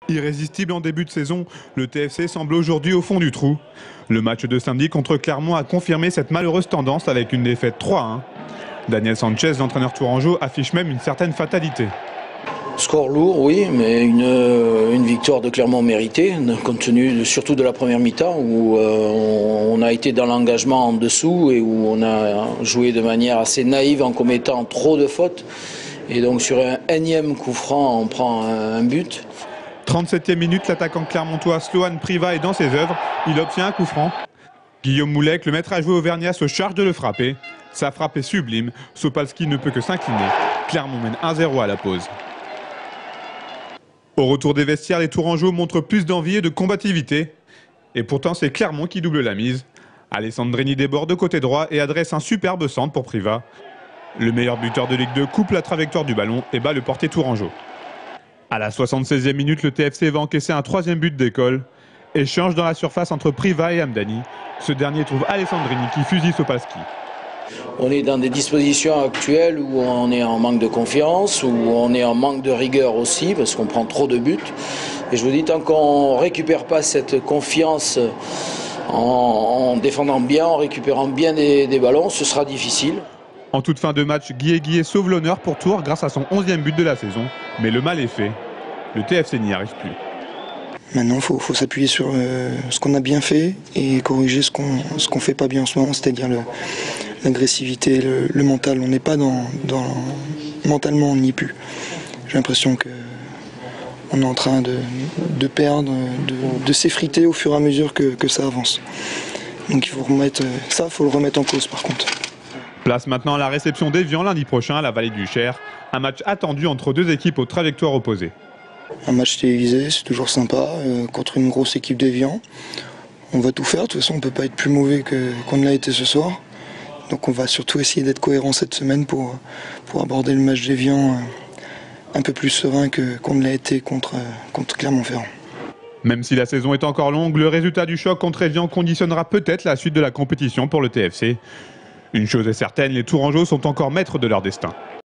Irrésistible en début de saison, le TFC semble aujourd'hui au fond du trou. Le match de samedi contre Clermont a confirmé cette malheureuse tendance avec une défaite 3-1. Daniel Sanchez, l'entraîneur tourangeau, affiche même une certaine fatalité. Score lourd, oui, mais une victoire de Clermont méritée, compte tenu surtout de la première mi-temps où on a été dans l'engagement en dessous et où on a joué de manière assez naïve en commettant trop de fautes. Et donc sur un énième coup franc, on prend un but. 37e minute, l'attaquant clermontois Sloan Priva est dans ses œuvres. Il obtient un coup franc. Guillaume Moulec, le maître à jouer auvergnat, se charge de le frapper. Sa frappe est sublime. Sopalski ne peut que s'incliner. Clermont mène 1-0 à la pause. Au retour des vestiaires, les Tourangeaux montrent plus d'envie et de combativité. Et pourtant, c'est Clermont qui double la mise. Alessandrini déborde de côté droit et adresse un superbe centre pour Priva. Le meilleur buteur de Ligue 2 coupe la trajectoire du ballon et bat le portier tourangeau. À la 76e minute, le TFC va encaisser un troisième but d'école. Échange dans la surface entre Priva et Hamdani. Ce dernier trouve Alessandrini qui fusille Sopalski. On est dans des dispositions actuelles où on est en manque de confiance, où on est en manque de rigueur aussi, parce qu'on prend trop de buts. Et je vous dis, tant qu'on ne récupère pas cette confiance en défendant bien, en récupérant bien des ballons, ce sera difficile. En toute fin de match, Guillet sauve l'honneur pour Tours grâce à son 11e but de la saison. Mais le mal est fait. Le TFC n'y arrive plus. Maintenant, il faut s'appuyer sur ce qu'on a bien fait et corriger ce qu'on fait pas bien en ce moment, c'est-à-dire l'agressivité, le mental. On n'est pas mentalement, on n'y est plus. J'ai l'impression qu'on est en train de perdre, de s'effriter au fur et à mesure que ça avance. Donc il faut remettre ça, faut le remettre en cause par contre. Place maintenant à la réception d'Évian lundi prochain à la Vallée du Cher. Un match attendu entre deux équipes aux trajectoires opposées. Un match télévisé, c'est toujours sympa, contre une grosse équipe d'Évian. On va tout faire, de toute façon on ne peut pas être plus mauvais qu'on ne l'a été ce soir. Donc on va surtout essayer d'être cohérent cette semaine pour aborder le match d'Évian un peu plus serein qu'on ne l'a été contre Clermont-Ferrand. Même si la saison est encore longue, le résultat du choc contre Évian conditionnera peut-être la suite de la compétition pour le TFC. Une chose est certaine, les Tourangeaux sont encore maîtres de leur destin.